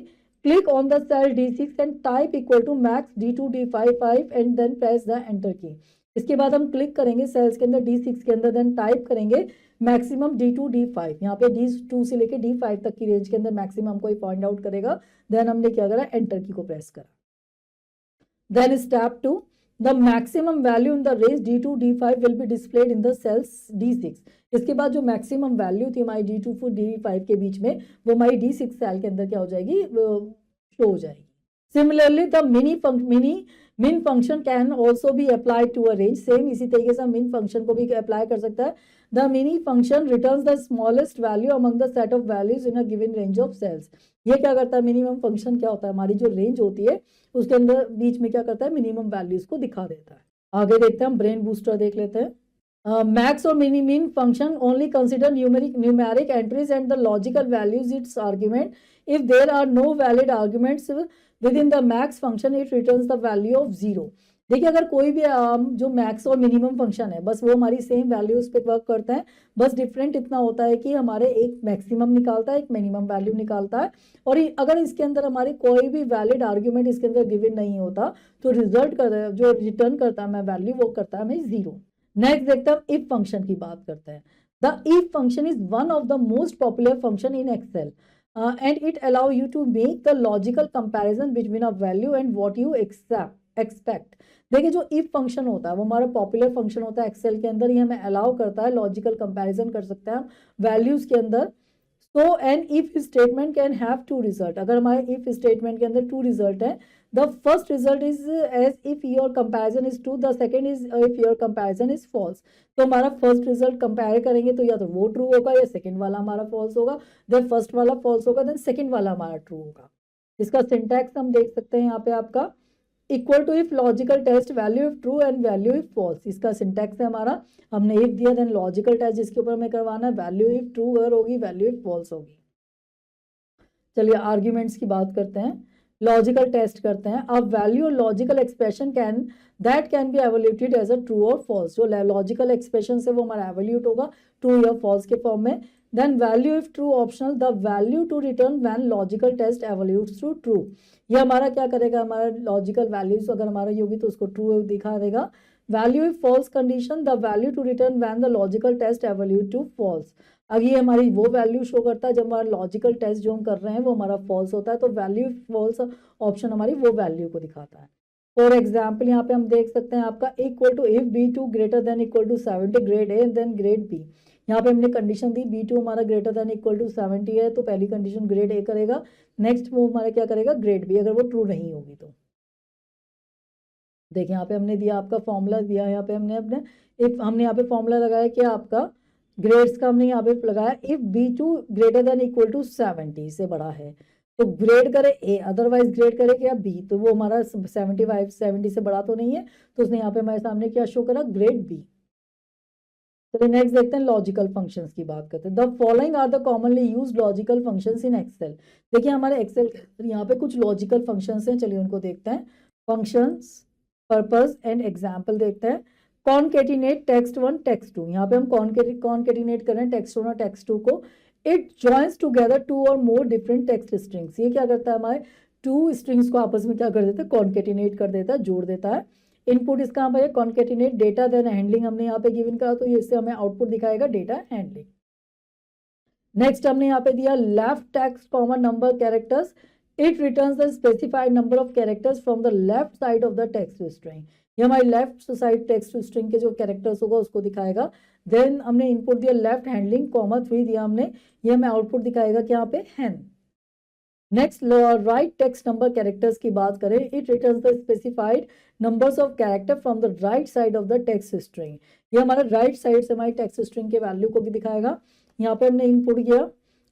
click on the cell D6 and type equal to max D2 D5 and then press the enter key. इसके बाद हम क्लिक करेंगे सेल्स के अंदर D6 के अंदर, देन टाइप करेंगे मैक्सिमम D2 D5। यहाँ पे D2 से लेके D5 तक की रेंज के अंदर मैक्सिमम को फाइंड आउट करेगा। देन हमने क्या करा, एंटर की को प्रेस करा। Then step 2, the maximum value in the range D2 D5 will be displayed in the cells D6। इसके बाद जो मैक्सिमम वैल्यू थी हमारी D2 से D5 के बीच में वो हमारी D6 सेल के अंदर क्या हो जाएगी, शो हो जाएगी। Similarly the min function can also be apply to a range. Same इसी तरीके से मिन फंक्शन को भी अप्लाई कर सकता है। The mini function returns the smallest value among the set of values in a given range of cells. ये क्या करता है, मिनिमम फंक्शन क्या होता है, हमारी जो रेंज होती है उसके अंदर बीच में क्या करता है, मिनिमम वैल्यूज को दिखा देता है। आगे देखते हैं हम ब्रेन बूस्टर देख लेते हैं। मैक्स और min function only consider numeric entries and the logical values its argument. If there are no valid arguments within the max function it returns the value of 0। देखिए अगर कोई भी जो max और मिनिमम फंक्शन है बस वो हमारी सेम वैल्यूज पे वर्क करते हैं, बस डिफरेंट इतना होता है कि हमारे एक मैक्सिमम निकालता है, एक मिनिमम वैल्यू निकालता है। और अगर इसके अंदर हमारी कोई भी वैलिड आर्ग्यूमेंट इसके अंदर गिवन नहीं होता तो रिजल्ट कर जो रिटर्न करता है मैं वैल्यू वो करता है हमें 0। नेक्स्ट देखते हैं इफ फंक्शन की बात करते हैं। The if function is one of the most popular function in Excel and it allow you to make the logical comparison between a value and what you expect। देखिए जो if function होता है वो हमारा पॉपुलर फंक्शन होता है Excel के अंदर। ये हमें अलाउ करता है लॉजिकल कंपैरिजन कर सकते हैं हम वैल्यूज के अंदर तो an if statement can have two result, अगर हमारे इफ स्टेटमेंट के अंदर टू रिजल्ट है, the first result is as if your comparison is true, the second is if your comparison is false. तो हमारा फर्स्ट रिजल्ट कंपेयर करेंगे तो या तो वो ट्रू होगा या सेकंड वाला हमारा फॉल्स होगा, देन फर्स्ट वाला फॉल्स होगा, देन सेकंड वाला हमारा ट्रू होगा। इसका सिंटैक्स हम देख सकते हैं यहाँ पे आपका equal to if logical test value if true and value if false. इसका सिंटैक्स है हमारा, हमने इफ दिया देन लॉजिकल टेस्ट जिसके ऊपर हमें करवाना है, वैल्यू इफ ट्रू अगर होगी, वैल्यू इफ फॉल्स होगी। चलिए आर्ग्यूमेंट्स की बात करते हैं, लॉजिकल टेस्ट करते हैं। अब value logical expression can that can be evaluated as a true or false. जो लॉजिकल एक्सप्रेशन है वो हमारा एवोल्यूट होगा ट्रू या फॉल्स के फॉर्म में। Then value if true optional, the value to return when logical test evaluates to true. ये हमारा क्या करेगा, हमारा लॉजिकल वैल्यूज अगर हमारा ये होगी तो उसको ट्रू दिखा देगा। Value if false condition, the value to return when the logical test evaluate to false. अब ये हमारी वो वैल्यू शो करता है जब हमारा लॉजिकल टेस्ट जो हम कर रहे हैं वो हमारा फॉल्स होता है, तो वैल्यू फॉल्स ऑप्शन हमारी वो वैल्यू को दिखाता है। फॉर एग्जाम्पल यहाँ पे हम देख सकते हैं आपका equal to if B2 greater than equal to 70 grade A then grade B. यहाँ पे हमने कंडीशन दी B2 हमारा ग्रेटर देन इक्वल टू 70 है, तो पहली कंडीशन ग्रेड ए करेगा, नेक्स्ट वो हमारा क्या करेगा ग्रेड बी, अगर वो ट्रू नहीं होगी तो। देखिए यहाँ पे हमने दिया आपका फॉर्मूला दिया, यहाँ पे हमने अपने इफ हमने यहाँ पे फॉर्मूला लगाया कि आपका ग्रेड्स का हमने यहाँ पे लगाया if B2 greater than equal to 70 से बड़ा है तो ग्रेड करे ए, अदरवाइज ग्रेड करे क्या बी, तो वो हमारा 70 से बड़ा तो नहीं है, तो उसने यहाँ पे हमारे सामने क्या शो करा ग्रेड बी। चलिए नेक्स्ट देखते हैं लॉजिकल फंक्शंस की बात करते हैं। The following are the commonly used logical functions in Excel. देखिए हमारे एक्सेल के अंदर यहाँ पे कुछ लॉजिकल फंक्शंस हैं, चलिए उनको देखते हैं। फंक्शंस, पर्पस एंड एग्जाम्पल देखते हैं। कॉनकेटिनेट टेक्स्ट 1 टेक्स्ट 2, यहाँ पे हम कॉनकेटिनेट कर रहे हैं टेक्स्ट 1 और टेक्स्ट 2 को। इट जॉइंस टुगेदर 2 और मोर डिफरेंट टेक्स्ट स्ट्रिंग्स। ये क्या करता है, हमारे 2 स्ट्रिंग्स को आपस में क्या कर देता है, कॉनकेटिनेट कर देता है, जोड़ देता है। इनपुट इसका यहाँ पे कॉनकेटिनेट डेटा देन हैंडलिंग हमने यहाँ पे गिवन करा, तो ये इससे हमें आउटपुट दिखाएगा डेटा हैंडलिंग। नेक्स्ट हमने यहाँ पे दिया left text comma number characters, it returns the specified number of characters from the left side of the text string. ये हमारी लेफ्ट साइड टेक्स्ट स्ट्रिंग के जो कैरेक्टर्स होगा उसको दिखाएगा। देन हमने इनपुट दिया लेफ्ट हैंडलिंग कॉमा 3 दिया हमने, ये हमें आउटपुट दिखाएगा कि यहाँ पे हैन। Next right text number characters की बात करें, it returns the specified numbers of character from the right side of the text string. ये हमारा राइट साइड से हमारी टेक्स्ट स्ट्रिंग के वैल्यू को भी दिखाएगा। यहाँ पे हमने इनपुट किया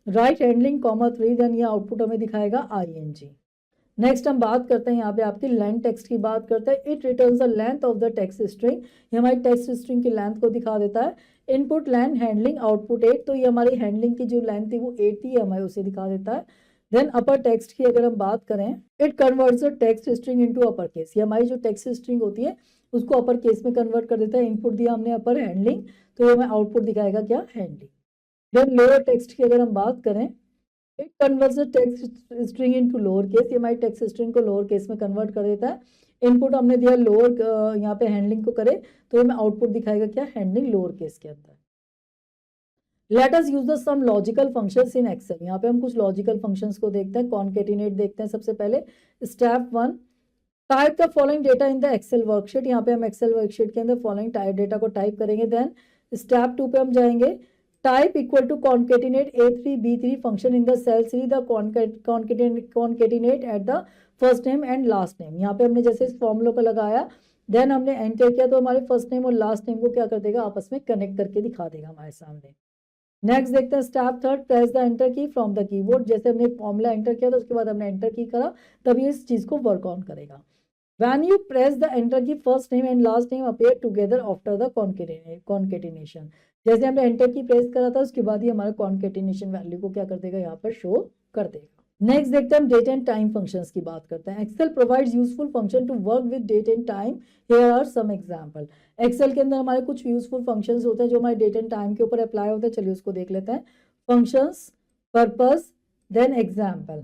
राइट हैंडलिंग कॉमा 3, देन ये आउटपुट हमें दिखाएगा ING। नेक्स्ट हम बात करते हैं यहाँ पे आपकी लेंथ टेक्स्ट की बात करते हैं। It returns the length of the text string, ये हमारी टेक्स्ट स्ट्रिंग की लेंथ को दिखा देता है। इनपुट लेंथ हैंडलिंग आउटपुट 8, तो ये हमारी हैंडलिंग की जो लेंथ थी वो 8 थी, हमें उसे दिखा देता है। देन अपर टेक्स्ट की अगर हम बात करें, it converts the text string into upper case. ये हमारी जो टेक्स्ट स्ट्रिंग होती है उसको अपर केस में कन्वर्ट कर देता है। इनपुट दिया हमने अपर हैंडलिंग, तो ये हमें आउटपुट दिखाएगा क्या हैंडलिंग। देन लोअर टेक्स्ट की अगर हम बात करें, it converts the text string into lower case. ये हमारी टेक्स्ट स्ट्रिंग को लोअर केस में कन्वर्ट कर देता है। इनपुट हमने दिया लोअर, यहाँ पे हैंडलिंग को करे तो हमें आउटपुट दिखाएगा क्या हैंडलिंग लोअर केस के अंदर। Let us use the some logical functions in Excel. यहाँ पे हम कुछ लॉजिकल फंक्शंस को देखते हैं। कॉनकेटिनेट देखते हैं सबसे पहले। Step 1, type the following data in the Excel worksheet. यहाँ पे हम एक्सेल वर्कशीट के अंदर फॉलोइंग डेटा को टाइप करेंगे। देन स्टेप 2 पे हम जाएंगे, type equal to concatenate A3 B3 function in the cell 3 the concatenate at the first name and last name. यहाँ पे हमने जैसे इस फॉर्मूला को लगाया, देन हमने एंटर किया तो हमारे फर्स्ट नेम और लास्ट नेम को क्या कर देगा, आपस में कनेक्ट करके दिखा देगा हमारे सामने। नेक्स्ट देखते हैं step 3, press the enter key from the keyboard. जैसे हमने फॉर्मूला एंटर किया तो उसके बाद हमने एंटर की करा, तभी इस चीज को वर्क ऑन करेगा। When you press the enter की, first name and last name appear together after the concatenation। जैसे हमने एंटर की प्रेस करा था उसके बाद ही हमारा कॉन्केटिनेशन वैल्यू को क्या कर देगा, यहाँ पर शो कर देगा। नेक्स्ट देखते हैं हम डेट एंड टाइम फंक्शंस की बात करते हैं। Excel provides useful function to work with date and time, here are some example. Excel के अंदर हमारे कुछ यूजफुल फंक्शंस होते हैं जो हमारे डेट एंड टाइम के ऊपर अप्लाई होते हैं। चलिए उसको देख लेते हैं। Functions, purpose, then example.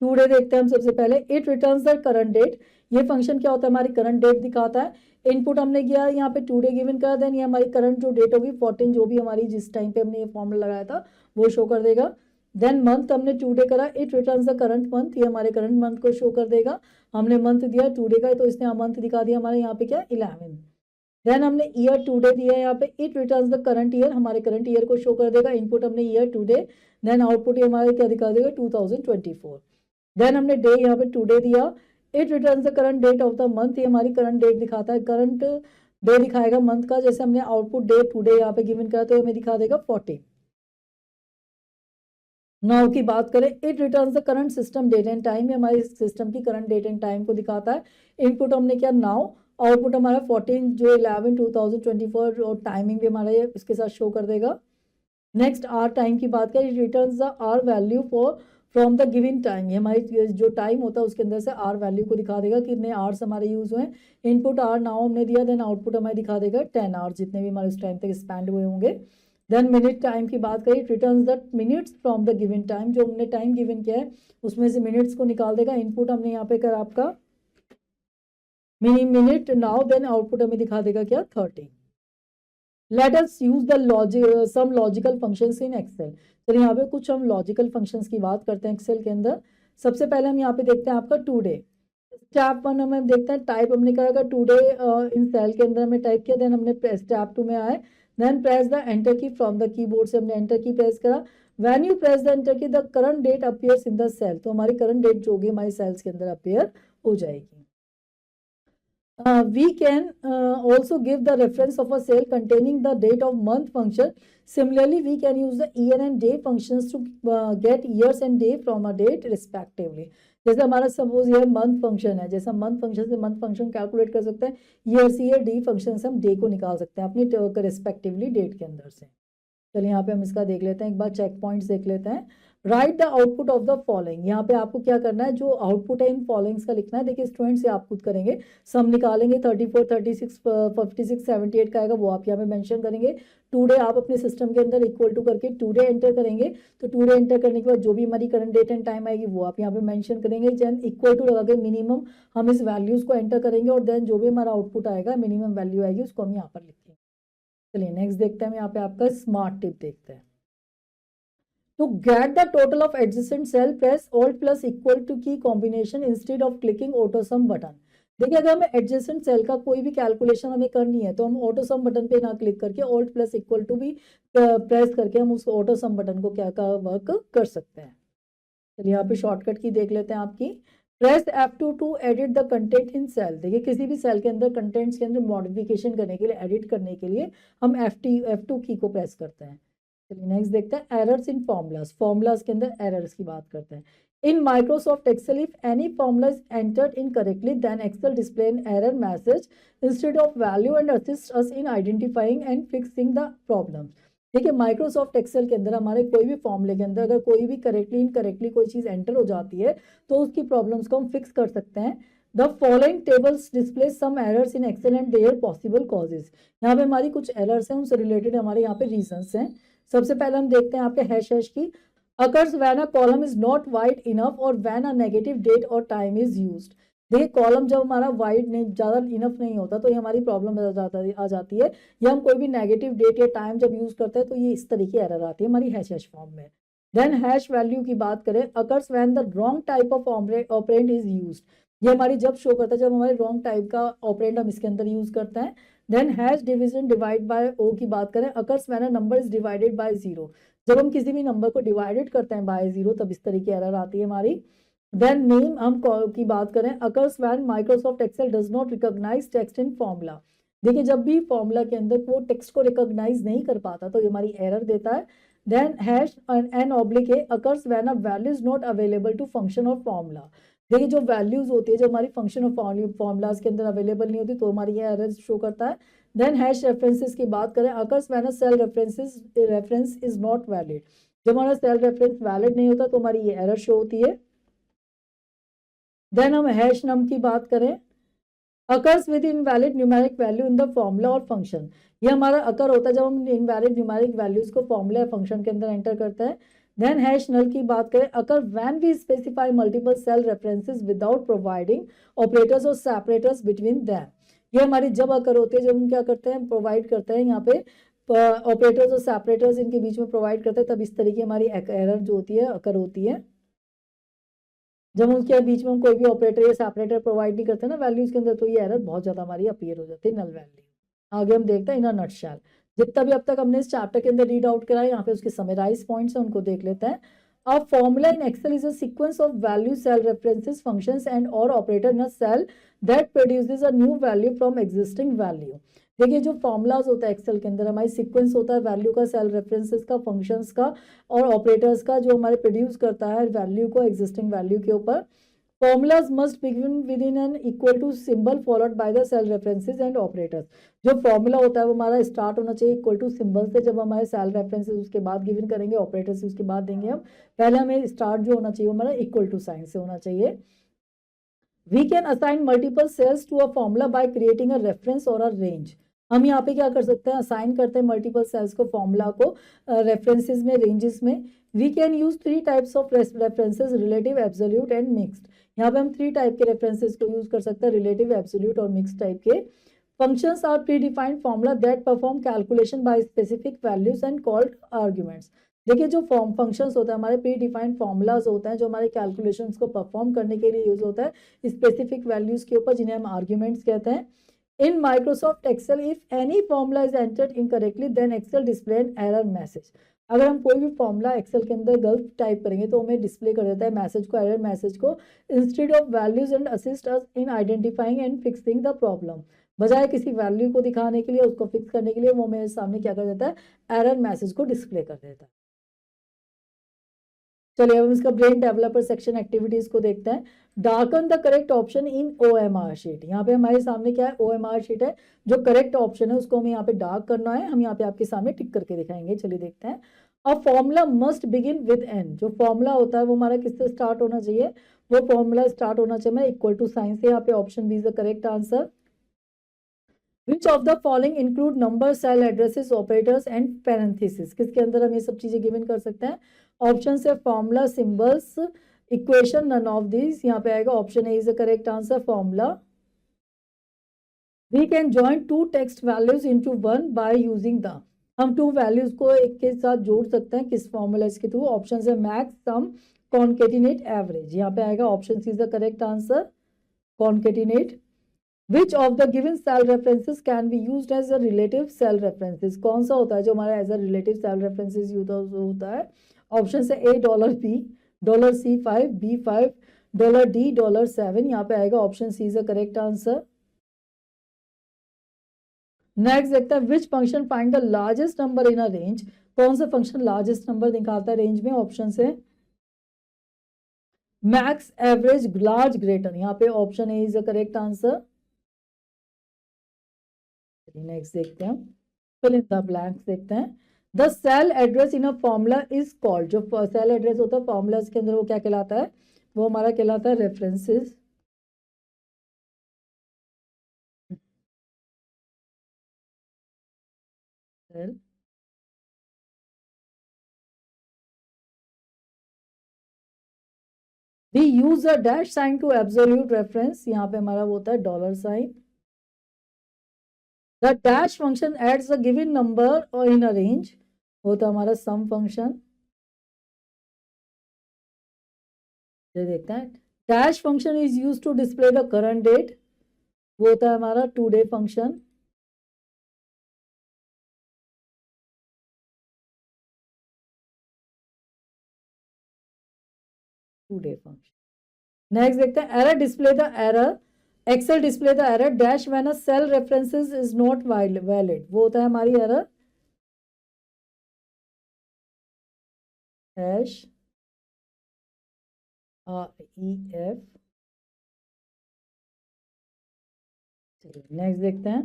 Today देखते हैं हम सबसे पहले। It returns the current date. ये फंक्शन क्या होता है, हमारी करंट डेट दिखाता है। इनपुट हमने किया यहाँ पे टुडे गिवन करा, देन ये हमारी करंट जो डेट होगी 14, जो भी हमारी जिस टाइम पे हमने ये फॉर्मूला लगाया था वो शो कर देगा। देन मंथ हमने टुडे करा, it returns the current month, ये हमारे करंट मंथ को शो कर देगा। हमने मंथ दिया टुडे का तो इसने मंथ दिखा दिया हमारे यहाँ पे क्या 11। देन हमने ईयर टू डे दिया है यहाँ पे, it returns the current year, हमारे करंट ईयर को शो कर देगा, इनपुट हमने year today, then output हमारे क्या दिखा देगा 2024। देन हमने डे यहाँ पे टू डे दिया, it returns the current date of the month, ये हमारी करंट डेट दिखाता है, करंट डे दिखाएगा मंथ का, जैसे हमने आउटपुट डे टू डे यहाँ पे गिवन करा तो हमें दिखा देगा 40। नाउ की बात करें, it returns the current system date and time, हमारे सिस्टम की करंट डेट एंड टाइम को दिखाता है, इनपुट हमने किया नाउ, आउटपुट हमारा 14 जो 11/2024 और टाइमिंग भी हमारा ये इसके साथ शो कर देगा। नेक्स्ट आर टाइम की बात करें, it returns the hour value for from the given time, ये हमारी जो टाइम होता है उसके अंदर से आर वैल्यू को दिखा देगा, कितने आवर्स हमारे यूज हुए, इनपुट आर नाउ हमने दिया, देन आउटपुट हमें दिखा देगा 10 आवर्स जितने भी हमारे उस टाइम तक स्पेंड हुए होंगे। देन मिनट टाइम की बात करें, it returns the minutes from the given time, जो हमने टाइम गिवन किया है उसमें से मिनट्स को निकाल देगा, इनपुट हमने यहाँ पे कर आपका मिनट नाउ, देन आउटपुट हमें दिखा देगा क्या 30। Let us use the logic some logical functions in Excel, तो यहाँ पे कुछ हम लॉजिकल फंक्शंस की बात करते हैं एक्सेल के अंदर। सबसे पहले हम यहाँ पे देखते हैं आपका टू डे, स्टेप वन हमें देखते हैं, टाइप हमने करा टू डे इन सेल के अंदर हमने टाइप किया, देन हमने स्टेप टू में आए, then press the enter key from the keyboard से हमने एंटर की प्रेस करा, when you press the enter key the current date appears in the cell, तो हमारी करंट डेट जो होगी हमारी सेल्स के अंदर अपीयर हो जाएगी। We can also give the reference of a cell containing the date of month function. Similarly, we can use the year and day functions to get years and day from a date respectively. जैसे हमारा suppose ये month function है, जैसे month function से month function calculate कर सकते हैं, year से ईयर, डी फंक्शन से हम डे को निकाल सकते हैं अपनी रिस्पेक्टिवली डेट के अंदर से। चलिए यहाँ पे हम इसका देख लेते हैं, एक बार चेक पॉइंट्स देख लेते हैं। Right the output of the following, यहाँ पे आपको क्या करना है, जो आउटपुट है इन फॉलोइंग्स का लिखना है। देखिए स्टूडेंट्स ये आप खुद करेंगे, सम निकालेंगे 34, 36, 56, 78 का आएगा, वो आप यहाँ पे मेंशन करेंगे। टू डे आप अपने सिस्टम के अंदर इक्वल टू करके टू डे एंटर करेंगे, तो टू डे एंटर करने के बाद जो भी हमारी करंट डेट एंड टाइम आएगी वो आप यहाँ पे मेंशन करेंगे, देन इक्वल टू लगा के मिनिमम हम इस वैल्यूज को एंटर करेंगे, और देन जो भी हमारा आउटपुट आएगा मिनिमम वैल्यू आएगी उसको हम यहाँ पर लिखेंगे। चलिए नेक्स्ट देखते हैं, यहाँ पे आपका स्मार्ट टिप देखते हैं। To get the total of adjacent cell, press Alt plus equal to key combination instead of clicking auto sum button. देखिए अगर हमें एडजेसेंट सेल का कोई भी कैलकुलेशन हमें करनी है तो हम ऑटो सम बटन पे ना क्लिक करके ऑल्ट प्लस इक्वल टू भी प्रेस करके हम उस ऑटो सम बटन को क्या का वर्क कर सकते हैं। चलिए यहाँ पे शॉर्टकट की देख लेते हैं आपकी, press F2 to edit the content in cell. देखिए किसी भी सेल के अंदर कंटेंट्स के अंदर मॉडिफिकेशन करने के लिए, एडिट करने के लिए हम F2 की को प्रेस करते हैं। चलिए नेक्स्ट देखते हैं, एरर्स इन फॉर्मूलाज, फॉर्मूलाज के अंदर एरर्स की बात करते हैं। In Microsoft Excel if any formula is entered incorrectly then Excel display an error message instead of value and assist us in identifying and fixing the problem. देखिए Microsoft Excel के अंदर हमारे कोई भी फॉर्मूले के अंदर अगर कोई भी करेक्टली इनकरेक्टली कोई चीज़ एंटर हो जाती है तो उसकी प्रॉब्लम्स को हम फिक्स कर सकते हैं। The following tables display some errors in Excel and their possible causes. यहाँ पे हमारी कुछ एरर्स हैं, उनसे रिलेटेड हमारे यहाँ पे रीजंस हैं। सबसे पहले हम देखते हैं आपके हैश की, occurs when a column is not wide enough और व्हेन अ नेगेटिव डेट और टाइम इज यूज्ड। देखिए कॉलम जब हमारा वाइड नहीं, ज़्यादा इनफ नहीं होता तो ये हमारी प्रॉब्लम आ जाती है, या हम कोई भी नेगेटिव डेट या टाइम जब यूज करते हैं तो ये इस तरीके एरर आती है हमारी हैश फॉर्म में। देन हैश वैल्यू की बात करें, occurs when the wrong type of operand is used. ये हमारी जब शो करता है जब हमारे रॉन्ग टाइप का ऑपरेंड हम इसके अंदर यूज करते हैं। Then hash division divide by O की बात करें, occurs when a number is divided by zero. जब हम किसी भी नंबर को डिवाइडेड करते हैं बाय जीरो तब इस तरीके एरर आती है हमारी। देन नेम हम की बात करें, occurs when Microsoft Excel does not recognize text in formula. देखिए जब भी फॉर्मूला के अंदर वो टेक्स्ट को रिकॉग्नाइज नहीं कर पाता तो ये हमारी एरर देता है। Then hash N oblique A, occurs when a value is not available to function और फॉर्मूला। देखिए जो वैल्यूज होती है जो हमारी फंक्शन और फॉर्मूलाज के अंदर अवेलेबल नहीं होती तो हमारी ये एरर शो करता है। देन हैश रेफरेंसेस की बात करें, occurs when a cell reference is not valid. जब हमारा सेल रेफरेंस वैलिड नहीं होता तो हमारी ये एरर शो होती है। देन हम हैश नम की बात करें, occurs with invalid numeric value in the formula और फंक्शन। ये हमारा अकर होता है जब हम इनवैलिड न्यूमेरिक वैल्यूज को फॉर्मूला या फंक्शन के अंदर एंटर करते हैं। देन हैश नल की बात करें, occur when we specify multiple cell references without providing operators और सेपरेटर्स बिटवीन देम। ये हमारी जब अकर होते हैं जब हम क्या करते हैं, प्रोवाइड करते हैं यहाँ पे ऑपरेटर्स और सेपरेटर्स इनके बीच में प्रोवाइड करते हैं, तब इस तरीके हमारी एरर जो होती है अकर होती है। जब उनके बीच में हम कोई भी ऑपरेटर या सेपरेटर प्रोवाइड नहीं करते ना वैल्यूज के अंदर तो ये एरर बहुत ज्यादा हमारी अपीयर हो जाती है, नल वैल्यू। आगे हम देखते हैं इन अ नटशेल। जितना भी अब तक हमने इस चैप्टर के अंदर रीड आउट करा है, यहाँ पे उसके समराइज पॉइंट्स हैं, उनको देख लेते हैं। A formula in Excel is a sequence of value, cell references, functions and or operator in a cell that produces a new value from existing value। देखिए जो फॉर्मूलाज होता है एक्सेल के अंदर, हमारी सीक्वेंस होता है वैल्यू का, सेल रेफरेंसेस का, फंक्शंस का और ऑपरेटर्स का, जो हमारे प्रोड्यूस करता है वैल्यू को एग्जिस्टिंग वैल्यू के ऊपर। Formulas must begin within an equal to symbol followed by the cell references and operators। जो फॉर्मूला होता है वो हमारा स्टार्ट होना चाहिए इक्वल टू सिंबल से, जब हमारे सेल रेफरेंसेस उसके बाद गिवन करेंगे, ऑपरेटर्स उसके बाद देंगे हम। पहले हमें स्टार्ट जो होना चाहिए हमारा इक्वल टू साइन से होना चाहिए। We can assign multiple cells to a formula by creating a reference or a range। हम यहाँ पे क्या कर सकते हैं, असाइन करते हैं मल्टीपल सेल्स को फॉर्मूला को रेफरेंसेस में, रेंजेस में। We can use 3 types of references, relative, absolute and mixed. यहाँ पे हम 3 टाइप के रेफरेंसेस को यूज कर सकते हैं, रिलेटिव, एब्सोल्यूट और मिक्स्ड टाइप के। Functions are predefined formula that perform calculation by specific values and called arguments. देखिए जो फंक्शंस होता है हमारे प्री डिफाइंड फॉर्मूलाज होते हैं, जो हमारे कैलकुलेशंस को परफॉर्म करने के लिए यूज होता है स्पेसिफिक वैल्यूज के ऊपर, जिन्हें हम आर्ग्यूमेंट्स कहते हैं। In Microsoft Excel if any formula is entered incorrectly then Excel display an error message. अगर हम कोई भी फॉर्मूला एक्सेल के अंदर गलत टाइप करेंगे तो हमें डिस्प्ले कर देता है मैसेज को, एरर मैसेज को, instead of values and assist us in identifying and fixing the problem. बजाय किसी वैल्यू को दिखाने के लिए, उसको फिक्स करने के लिए, वो मेरे सामने क्या कर देता है, एरर मैसेज को डिस्प्ले कर देता है। चलिए अब इसका ब्रेन डेवलपर सेक्शन एक्टिविटीज को देखते हैं। Darken the correct option in OMR sheet. यहाँ पे हमारे सामने क्या है, OMR शीट है। जो करेक्ट ऑप्शन है उसको हमें यहाँ पे डार्क करना है, हम यहाँ पे आपके सामने टिक करके दिखाएंगे। चलिए देखते हैं। A formula must begin with an. जो फॉर्मूला होता है वो हमारा किससे स्टार्ट होना चाहिए, वो फॉर्मूला स्टार्ट होना चाहिए इक्वल टू साइन से। यहाँ पे option B is the correct answer. Which of the following include number, cell addresses, operators and parentheses? किसके अंदर हम ये सब चीजें गिवन कर सकते हैं। ऑप्शन से formula, symbols, equation, none of this. यहाँ पे आएगा option A is the correct answer, formula. We can join 2 text values into 1 by using the। हम 2 वैल्यूज को एक के साथ जोड़ सकते हैं किस फॉर्मूला के थ्रू। ऑप्शन से मैक्स, सम, कॉन्केटिनेट, एवरेज। यहाँ पे आएगा option C is the correct answer, concatenate. Which of the given cell references can be used as a relative cell references? कौन सा होता है जो हमारा as a relative cell references use होता है। ऑप्शन से ए $P, $C5, B5, $D, $7। यहाँ पे आएगा option C is the correct answer. Next देखते हैं which function find the largest number in a range. कौन सा फंक्शन लार्जेस्ट नंबर निकालता है रेंज में। ऑप्शन से मैक्स, एवरेज, लार्ज, ग्रेटर। यहाँ पे option A is the correct answer. Next देखते हैं, फिल इन द ब्लैंक्स देखते हैं। The cell address in a formula is called. जो सेल एड्रेस होता है फॉर्मूलाज के अंदर वो क्या कहलाता है, वो हमारा कहलाता है references. We use a dash sign to absolute reference. यहाँ पे हमारा वो होता है $sign. The dash function adds a given number or in a range, होता है हमारा sum function। ये देखते हैं dash function is used to display the current date, वो होता है हमारा today function। today function। next देखते हैं error display the error, Excel display the error dash when a cell references is not valid, वो होता है हमारी error dash REF। नेक्स्ट देखते हैं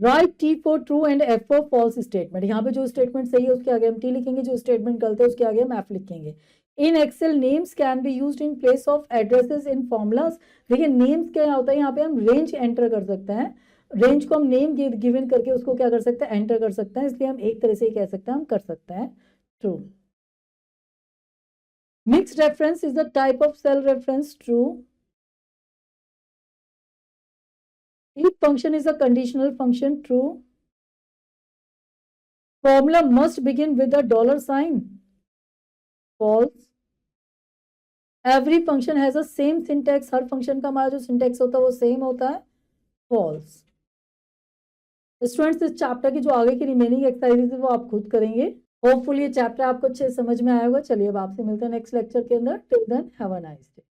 right T for true and F for false statement. यहाँ पे जो स्टेटमेंट सही है उसके आगे हम T लिखेंगे, जो स्टेटमेंट गलत है उसके आगे हम F लिखेंगे। In Excel names can be used in place of addresses in formulas. देखिए नेम्स क्या होता है, यहाँ पे हम रेंज एंटर कर सकते हैं। रेंज को हम नेम गिवन करके उसको क्या कर सकते हैं, एंटर कर सकते हैं। इसलिए हम एक तरह से कह सकते हैं, हम कर सकते हैं true. Mixed reference is the type of cell reference, true. If function is a conditional function, true. Formula must begin with a $sign, false. Every function has a same syntax, her function का हमारा जो syntax होता है वो same होता है, false। Students इस chapter की जो आगे की रिमेनिंग एक्सरसाइजेज है वो आप खुद करेंगे। होपफुली ये चैप्टर आपको अच्छे समझ में आया होगा। चलिए अब आपसे मिलते हैं नेक्स्ट लेक्चर के अंदर। Till then have a nice day.